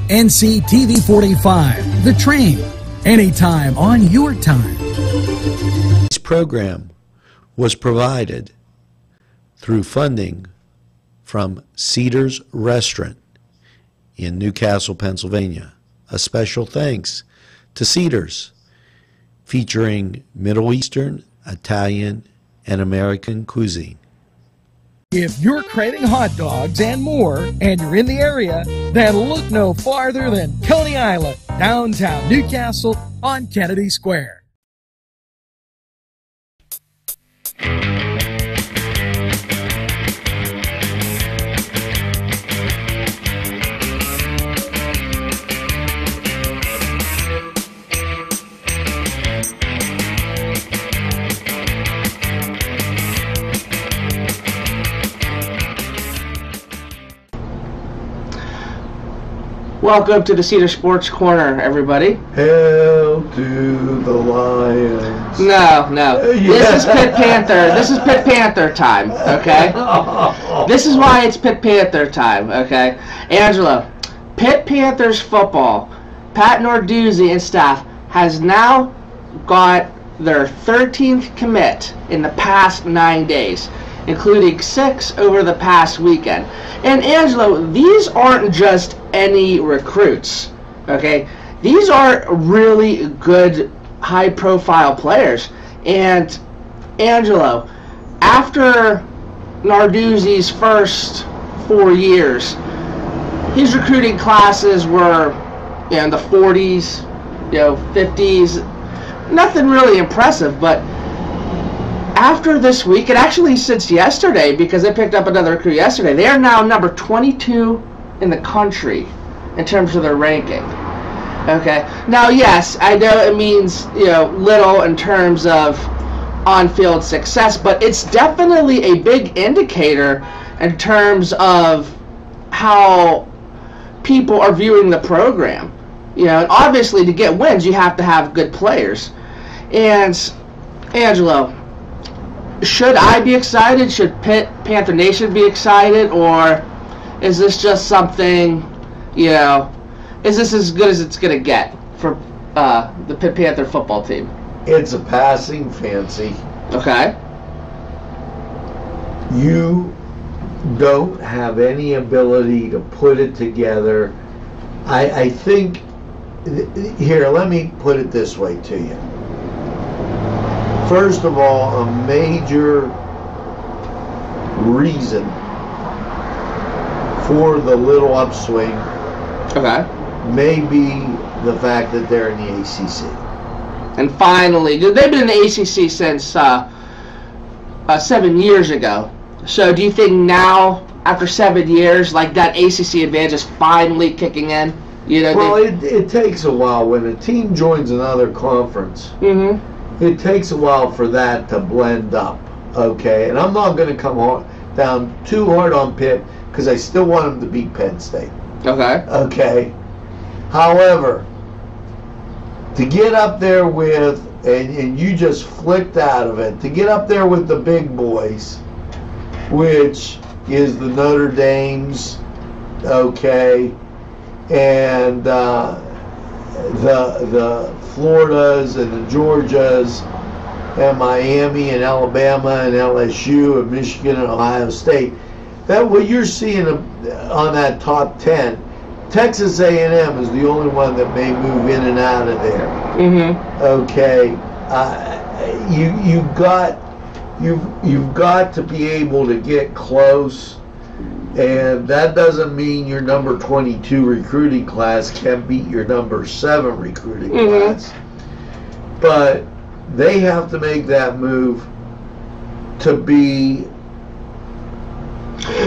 NCTV45, The Train, anytime on your time. This program was provided through funding from Cedars Restaurant in Newcastle, Pennsylvania. A special thanks to Cedars, featuring Middle Eastern, Italian, and American cuisine. If you're craving hot dogs and more, and you're in the area, then look no farther than Coney Island, downtown Newcastle on Kennedy Square. Welcome to the Cedar Sports Corner, everybody. Hail to the Lions. No. This is Pitt Panther. This is Pitt Panther time, okay? This is why it's Pitt Panther time, okay? Angelo, Pitt Panthers football, Pat Narduzzi and staff has now got their 13th commit in the past 9 days, including 6 over the past weekend. And Angelo, these aren't just any recruits, okay? These are really good, high-profile players. And Angelo, after Narduzzi's first 4 years, his recruiting classes were, in the 40s, 50s, nothing really impressive. But after this week, and actually since yesterday, because they picked up another recruit yesterday, they are now number 22 in the country in terms of their ranking. Okay. Now, yes, I know it means little in terms of on-field success, but it's definitely a big indicator in terms of how people are viewing the program. And obviously to get wins, you have to have good players. And Angelo, should I be excited? Should Pitt Panther Nation be excited? Or is this just something, is this as good as it's going to get for the Pitt Panther football team? It's a passing fancy. Okay. You don't have any ability to put it together. I think, here, let me put it this way to you. First of all, a major reason for the little upswing may be the fact that they're in the ACC. And finally, they've been in the ACC since 7 years ago. So do you think now, after 7 years, like that ACC advantage is finally kicking in? Well, it takes a while. When a team joins another conference, it takes a while for that to blend up, okay? And I'm not going to come down too hard on Pitt because I still want them to beat Penn State. Okay? However, to get up there with, and you just flicked out of it, to get up there with the big boys, which is the Notre Dames, okay, and the Floridas and the Georgias and Miami and Alabama and LSU and Michigan and Ohio State. That what you're seeing on that top 10, Texas A&M is the only one that may move in and out of there. Okay, you've got to be able to get close. And that doesn't mean your number 22 recruiting class can beat your number 7 recruiting class. But they have to make that move to be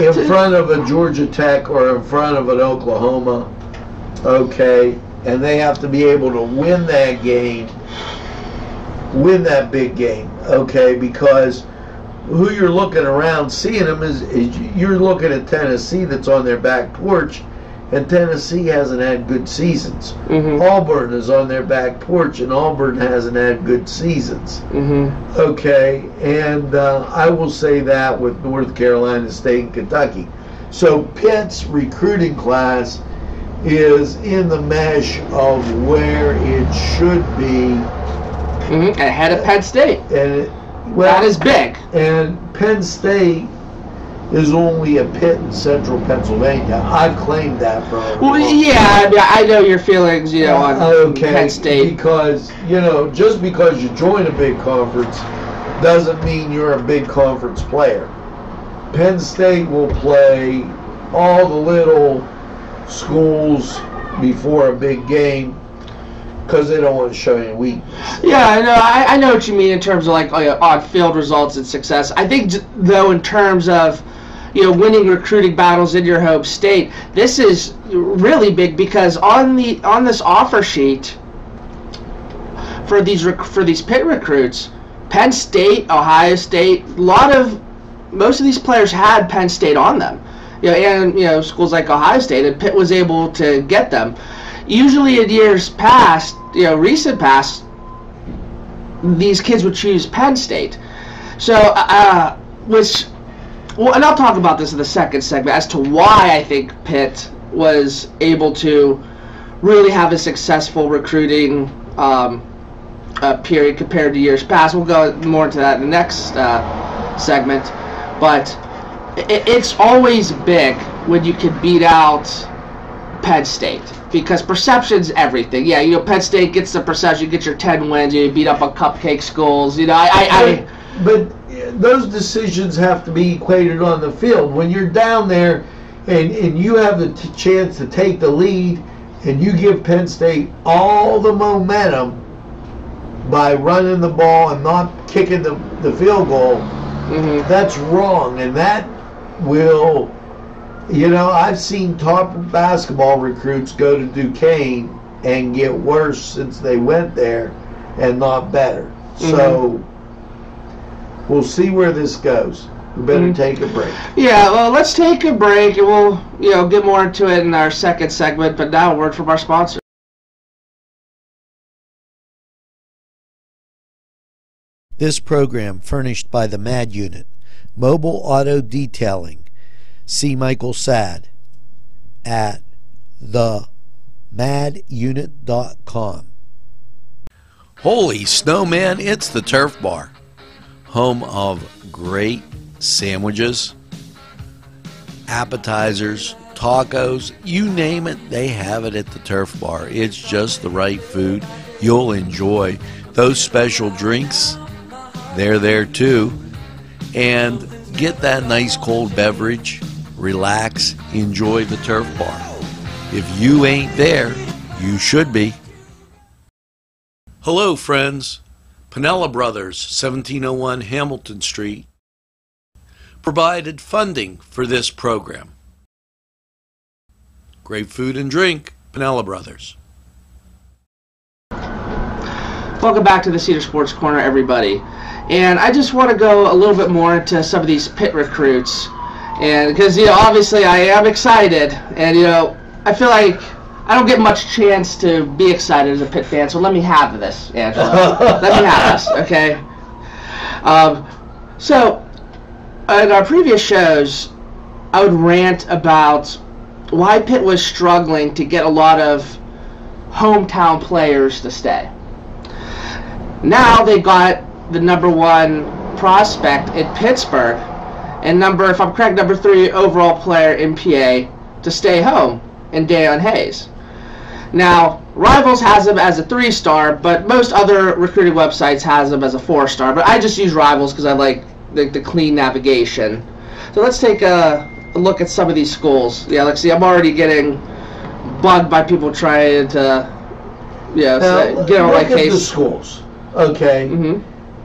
in front of a Georgia Tech or in front of an Oklahoma, okay? And they have to be able to win that game, win that big game, okay? Because who you're looking around seeing them is you're looking at Tennessee that's on their back porch, and Tennessee hasn't had good seasons. Auburn is on their back porch, and Auburn hasn't had good seasons. Okay, and I will say that with North Carolina State and Kentucky. So Pitt's recruiting class is in the mesh of where it should be. Ahead of Penn State. And that is big. And Penn State is only a Pitt in central Pennsylvania. I claimed that for I know your feelings, on Penn State. Because, just because you join a big conference doesn't mean you're a big conference player. Penn State will play all the little schools before a big game because they don't want to show any weakness. Yeah, I know what you mean in terms of on-field results and success. I think, though, in terms of winning recruiting battles in your home state, this is really big because on this offer sheet for these Pitt recruits, Penn State, Ohio State, most of these players had Penn State on them. And schools like Ohio State, and Pitt was able to get them. Usually in years past, recent past, these kids would choose Penn State. So, and I'll talk about this in the second segment as to why I think Pitt was able to really have a successful recruiting period compared to years past. We'll go more into that in the next segment. But it's always big when you can beat out Penn State because perception's everything. Yeah, Penn State gets the perception, you get your 10 wins, you beat up on cupcake schools. But those decisions have to be equated on the field. When you're down there and you have the chance to take the lead and you give Penn State all the momentum by running the ball and not kicking the field goal, that's wrong. And that will, I've seen top basketball recruits go to Duquesne and get worse since they went there and not better. So we'll see where this goes. We better take a break. Yeah, well, let's take a break and we'll get more into it in our second segment, but now a word from our sponsor. This program furnished by the MAD Unit, Mobile Auto Detailing. See Michael Sad at themadunit.com. Holy snowman, it's the Turf Bar, home of great sandwiches, appetizers, tacos, you name it, they have it at the Turf Bar. It's just the right food. You'll enjoy those special drinks. They're there too. And get that nice cold beverage, relax, enjoy the Turf Bar. If you ain't there, you should be. Hello, friends. Pinella Brothers, 1701 Hamilton Street, provided funding for this program. Great food and drink, Pinella Brothers. Welcome back to the Cedar Sports Corner, everybody. And I just want to go a little bit more into some of these Pitt recruits. And because, obviously I am excited. And, I feel like I don't get much chance to be excited as a Pitt fan. So let me have this, Angela. Let me have this, okay? So, in our previous shows, I would rant about why Pitt was struggling to get a lot of hometown players to stay. Now they got the #1 prospect in Pittsburgh and if I'm correct, #3 overall player in PA to stay home in Deion Hayes. Now, Rivals has him as a 3-star, but most other recruiting websites has him as a 4-star. But I just use Rivals because I like the clean navigation. So let's take a look at some of these schools. Yeah, let's see. I'm already getting bugged by people trying to get on my case. The schools. Okay.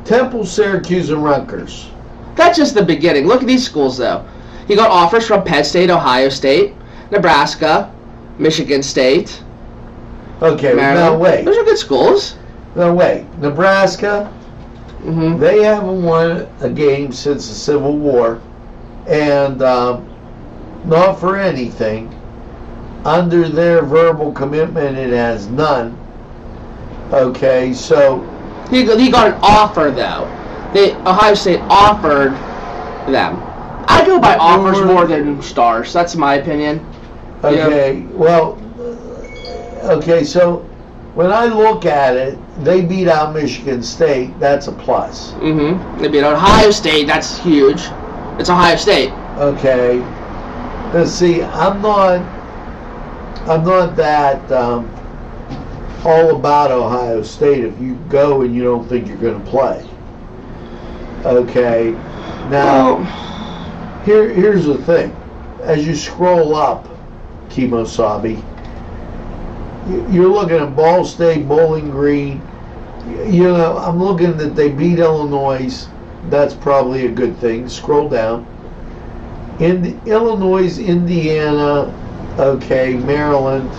Temple, Syracuse, and Rutgers. That's just the beginning. Look at these schools, though. He got offers from Penn State, Ohio State, Nebraska, Michigan State. Okay, Maryland. now wait. Those are good schools. Now wait. Nebraska, they haven't won a game since the Civil War, and not for anything. Under their verbal commitment, it has none. Okay, so he got an offer, though. Ohio State offered them. I go by offers more than stars. That's my opinion. Okay, well, Okay, so when I look at it, they beat out Michigan State. That's a plus. They beat Ohio State. That's huge. It's Ohio State. Okay. Let's see. I'm not that all about Ohio State if you go and you don't think you're going to play. Okay. Now, here's the thing. As you scroll up, Kemosabe, you're looking at Ball State, Bowling Green. You know, I'm looking that they beat Illinois. That's probably a good thing. Scroll down. In Illinois, Indiana, okay, Maryland.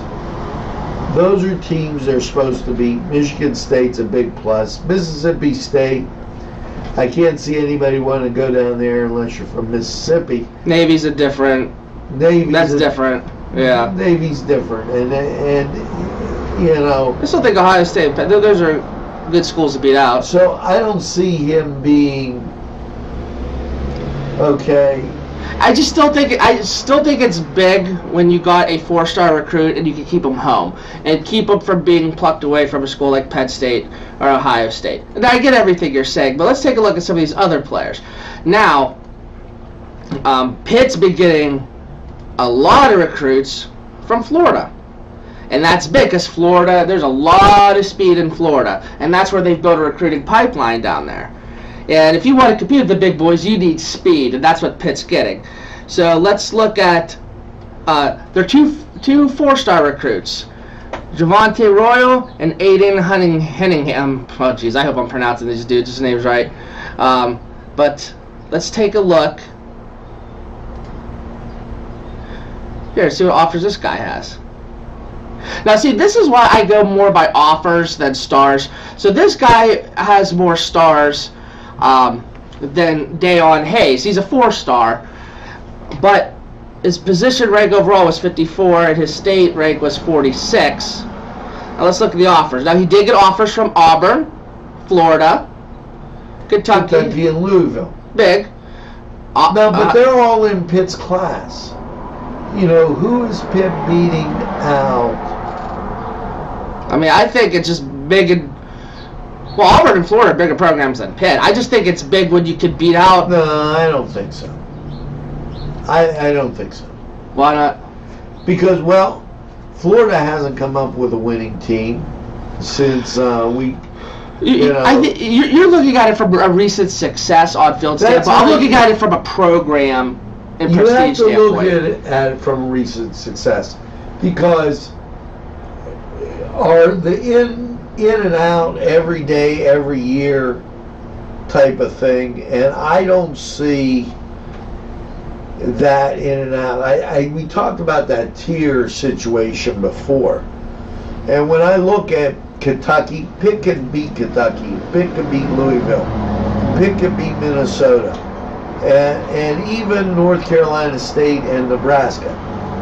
Those are teams they're supposed to beat. Michigan State's a big plus. Mississippi State, I can't see anybody want to go down there unless you're from Mississippi. Navy's a different. That's different. Yeah. Navy's different, and you know. I still think Ohio State. Those are good schools to beat out. So I don't see him being okay. I still think it's big when you got a 4-star recruit and you can keep him home and keep him from being plucked away from a school like Penn State or Ohio State. And I get everything you're saying, but let's take a look at some of these other players. Now, Pitt's been getting a lot of recruits from Florida. And that's big because Florida, there's a lot of speed in Florida. And that's where they've built a recruiting pipeline down there. And if you want to compete with the big boys, you need speed, and that's what Pitt's getting. So let's look at their two 4-star recruits, Javante Royal and Aiden Henningham. Oh, geez, I hope I'm pronouncing these dudes' names right. But let's take a look. Here, see what offers this guy has. Now, see, this is why I go more by offers than stars. So this guy has more stars than Dayon Hayes. He's a 4-star, but his position rank overall was 54 and his state rank was 46. Now let's look at the offers. Now he did get offers from Auburn, Florida, Kentucky and Louisville. Big. No, but they're all in Pitt's class. You know, who is Pitt beating out? I mean, I think it's just big and... Well, Auburn and Florida are bigger programs than Pitt. I just think it's big when you could beat out... No, I don't think so. I don't think so. Why not? Because, well, Florida hasn't come up with a winning team since we... You're looking at it from a recent success on field standpoint. I'm looking at it from a program and prestige standpoint. You have to look at it from recent success, because are the in and out every day, every year type of thing, and I don't see that in and out. We talked about that tier situation before, and when I look at Kentucky, Pitt can beat Kentucky, Pitt can beat Louisville, Pitt can beat Minnesota, and even North Carolina State and Nebraska.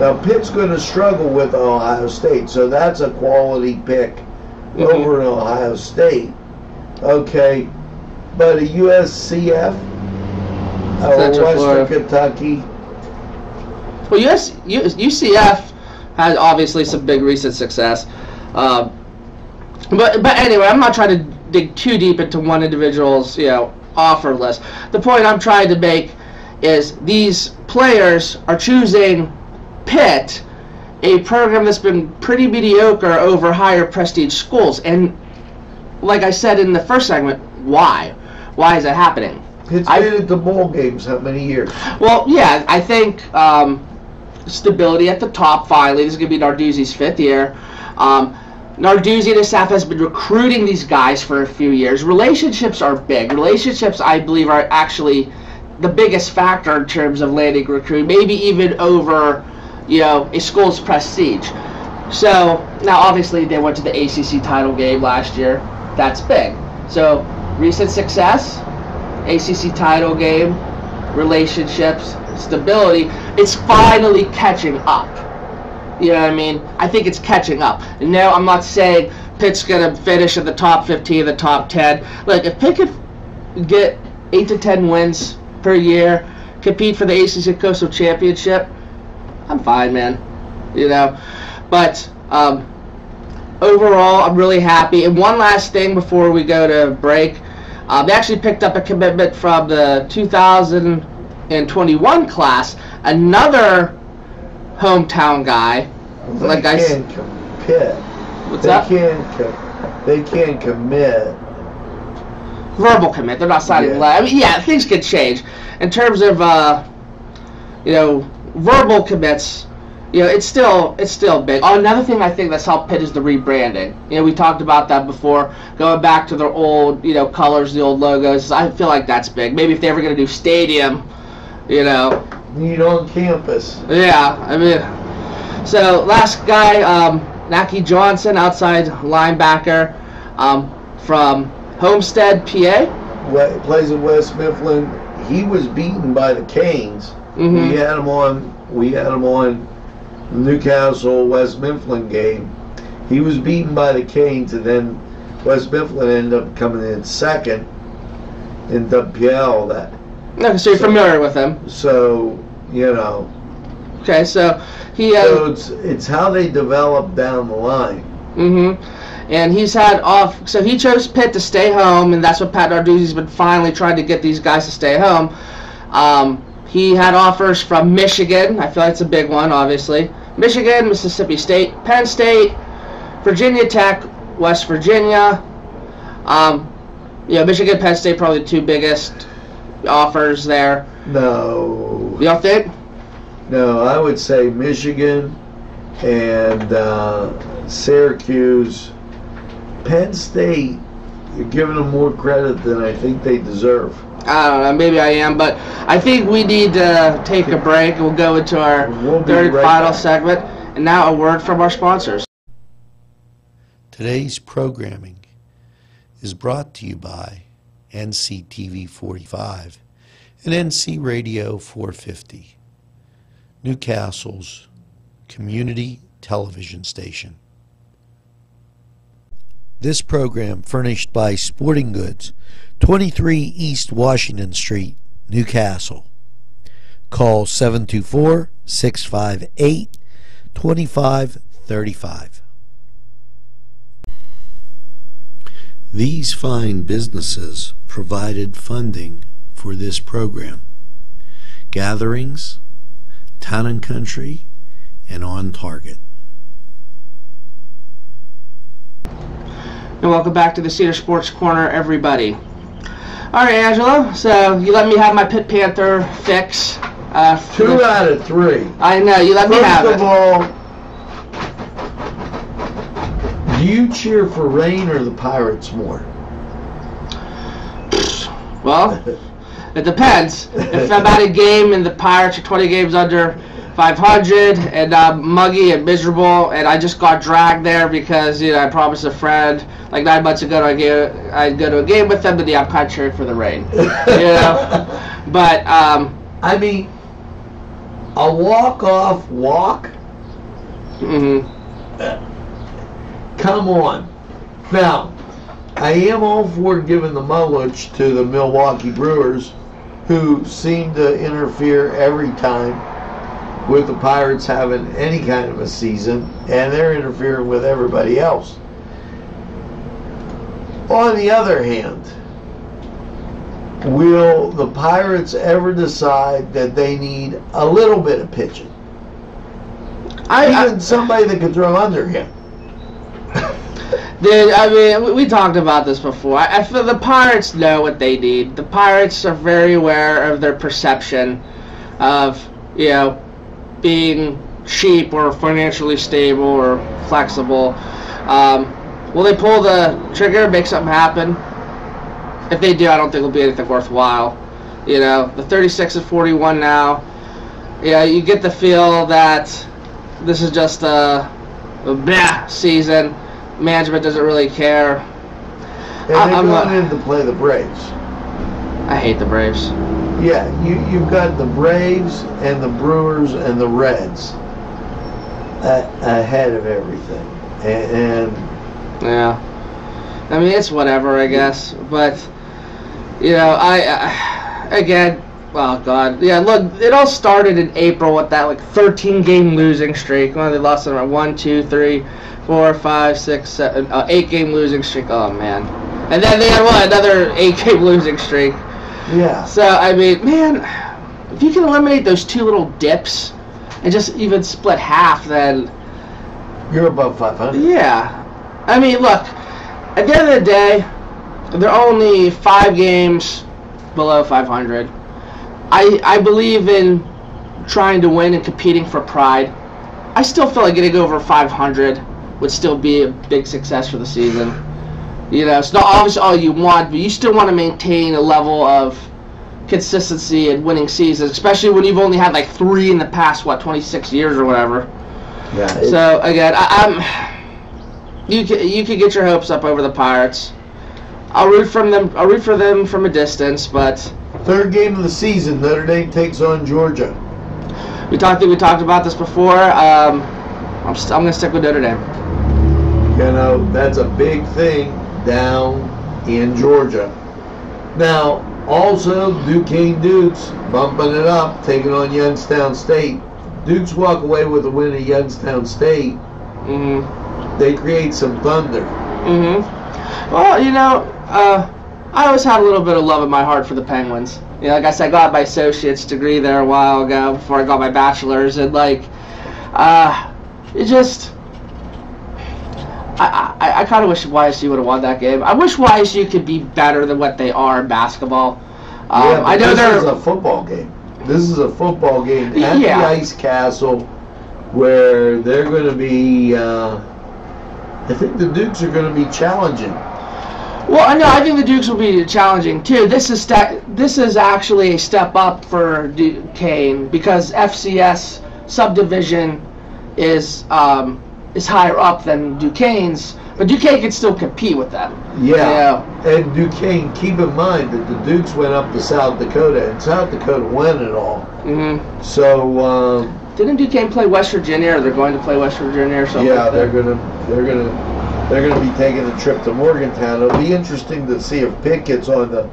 Now Pitt's going to struggle with Ohio State, so that's a quality pick over in Ohio State. Okay, but a USCF or Western Kentucky. Well, UCF has obviously some big recent success. But anyway, I'm not trying to dig too deep into one individual's offer list. The point I'm trying to make is these players are choosing Pitt, a program that's been pretty mediocre, over higher prestige schools. And like I said in the first segment, why? Why is that happening? It's been at the bowl games how many years? Well, yeah, I think stability at the top finally. This is going to be Narduzzi's 5th year. Narduzzi and his staff has been recruiting these guys for a few years. Relationships are big. Relationships, I believe, are actually the biggest factor in terms of landing recruit, maybe even over, a school's prestige. So, now obviously they went to the ACC title game last year. That's big. So, recent success, ACC title game, relationships, stability, it's finally catching up. You know what I mean? I think it's catching up. And no, I'm not saying Pitt's going to finish in the top 15, the top 10. Look, if Pitt could get 8 to 10 wins per year, compete for the ACC Coastal Championship, I'm fine, man. But overall, I'm really happy. And one last thing before we go to break. They actually picked up a commitment from the 2021 class, another hometown guy. They can't commit. What's that? They can't commit. Verbal commit. They're not signing. Yeah. I mean, yeah, things could change in terms of verbal commits. It's still big. Oh, another thing I think that's helped Pitt is the rebranding. We talked about that before, going back to their old, colors, the old logos. I feel like that's big. Maybe if they ever going to do stadium, Need on campus. Yeah, I mean, so last guy, Naki Johnson, outside linebacker, from Homestead, PA. Plays in West Mifflin. He was beaten by the Canes. Mm-hmm. We had him on Newcastle West Mifflin game. He was beaten by the Canes, and then West Mifflin ended up coming in second in WPL. Okay, so you're familiar with him. So Okay, so he. So it's how they develop down the line. Mm-hmm. And he's had off. So he chose Pitt to stay home, and that's what Pat Narduzzi's been finally trying to get these guys to stay home. He had offers from Michigan. I feel like it's a big one, obviously. Michigan, Mississippi State, Penn State, Virginia Tech, West Virginia. Michigan, Penn State, probably the two biggest offers there. No. You don't think? No, I would say Michigan and Syracuse. Penn State, you're giving them more credit than I think they deserve. I don't know, maybe I am, but I think we need to take a break. We'll go into our third and final segment. And now a word from our sponsors. Today's programming is brought to you by NCTV45 and NC Radio 450, Newcastle's community television station. This program furnished by Sporting Goods, 23 East Washington Street, Newcastle. Call 724-658-2535. These fine businesses provided funding for this program. Gatherings, Town and Country, and On Target. And welcome back to the Cedar Sports Corner, everybody. All right, Angelo, so you let me have my Pitt Panther fix. 2 out of 3. I know, you let me have it. First of all, do you cheer for Rain or the Pirates more? Well, it depends. If I'm at a game and the Pirates are 20 games under 500 and I'm muggy and miserable and I just got dragged there because I promised a friend like 9 months ago I'd go to a game with them, then I'm kind of cheering for the Rain. But I mean, a walk-off walk? Mm-hmm. Come on. Now, I am all for giving the mulch to the Milwaukee Brewers, who seem to interfere every time with the Pirates having any kind of a season, and they're interfering with everybody else. On the other hand, will the Pirates ever decide that they need a little bit of pitching? Even somebody that could throw under him. Dude, I mean, we talked about this before. I feel the Pirates know what they need. The Pirates are very aware of their perception of, being cheap or financially stable or flexible. Will they pull the trigger, make something happen? If they do, I don't think it'll be anything worthwhile. The 36-41 now. You get the feel that this is just a bleh season. Management doesn't really care. And they're going in to play the Braves. I hate the Braves. Yeah, you've got the Braves and the Brewers and the Reds ahead of everything. And yeah. I mean, it's whatever, I guess. But, I again, Oh, God. Yeah, look, it all started in April with that, 13-game losing streak. Well, they lost them 1, 2, 3, 4, 5, 6, 7, 8-game losing streak. Oh, man. And then they had, another 8-game losing streak. Yeah. So, I mean, man, if you can eliminate those 2 little dips and just even split half, then... You're above 500. Yeah. I mean, look, at the end of the day, they're only 5 games below 500. I believe in trying to win and competing for pride. I still feel like getting over 500 would still be a big success for the season. You know, it's not obviously all you want, but you still want to maintain a level of consistency and winning seasons, especially when you've only had 3 in the past, 26 years or whatever. Yeah. So again, you can get your hopes up over the Pirates. I'll root for them from a distance, but 3rd game of the season, Notre Dame takes on Georgia. we talked about this before. I'm going to stick with Notre Dame. You know, that's a big thing down in Georgia. Now, also, Duquesne Dukes bumping it up, taking on Youngstown State. Dukes walk away with a win at Youngstown State. Mm-hmm. They create some thunder. Mm-hmm. Well, you know, I always had a little bit of love in my heart for the Penguins. You know, like I said, I got my associate's degree there a while ago before I got my bachelor's, and it just, I kind of wish YSU would have won that game. I wish YSU could be better than what they are in basketball. Yeah, I know this is a football game. This is a football game at the Ice Castle, where they're going to be. I think the Dukes are going to be challenging. Well, no, I think the Dukes will be challenging too. This is actually a step up for Duquesne because FCS subdivision is higher up than Duquesne's, but Duquesne can still compete with them. Yeah. And Duquesne, keep in mind that the Dukes went up to South Dakota, and South Dakota won it all. Mm-hmm. So didn't Duquesne play West Virginia, or they're going to play West Virginia or something? Yeah, like that? they're gonna be taking a trip to Morgantown. It'll be interesting to see if Pitt gets on the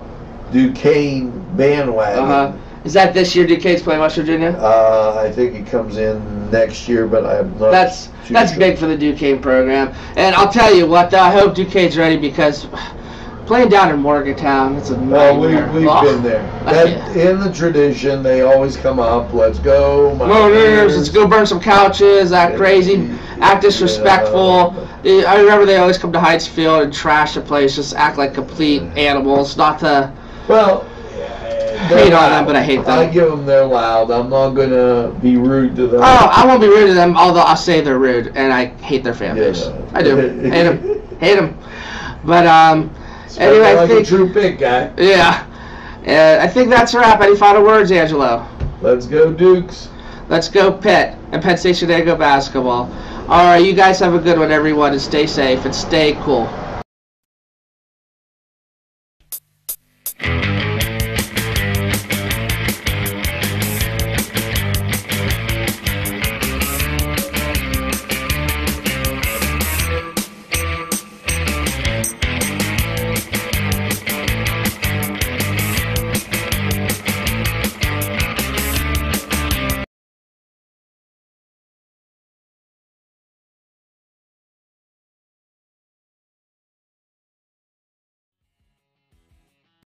Duquesne bandwagon. Is that this year Duquesne's playing West Virginia? I think it comes in next year, but I'm not. That's sure. big for the Duquesne program. And I'll tell you what, I hope Duquesne's ready because playing down in Morgantown, it's a nightmare. We've been there. In the tradition, they always come up. Let's go, Mountaineers. Let's go burn some couches. Act crazy. Act disrespectful. I remember they always come to Heightsfield and trash the place. Just act like complete animals. Not to. Well. Hate on them, but I hate them. I give them they're loud. I'm not going to be rude to them. Oh, I won't be rude to them, although I'll say they're rude, and I hate their fan base. Yeah. I do. Hate them. But, anyway, I think... a true Pitt guy. Yeah. I think that's a wrap. Any final words, Angelo? Let's go, Dukes. Let's go, Pitt. And Penn State should go basketball. All right, you guys have a good one, everyone, and stay safe and stay cool.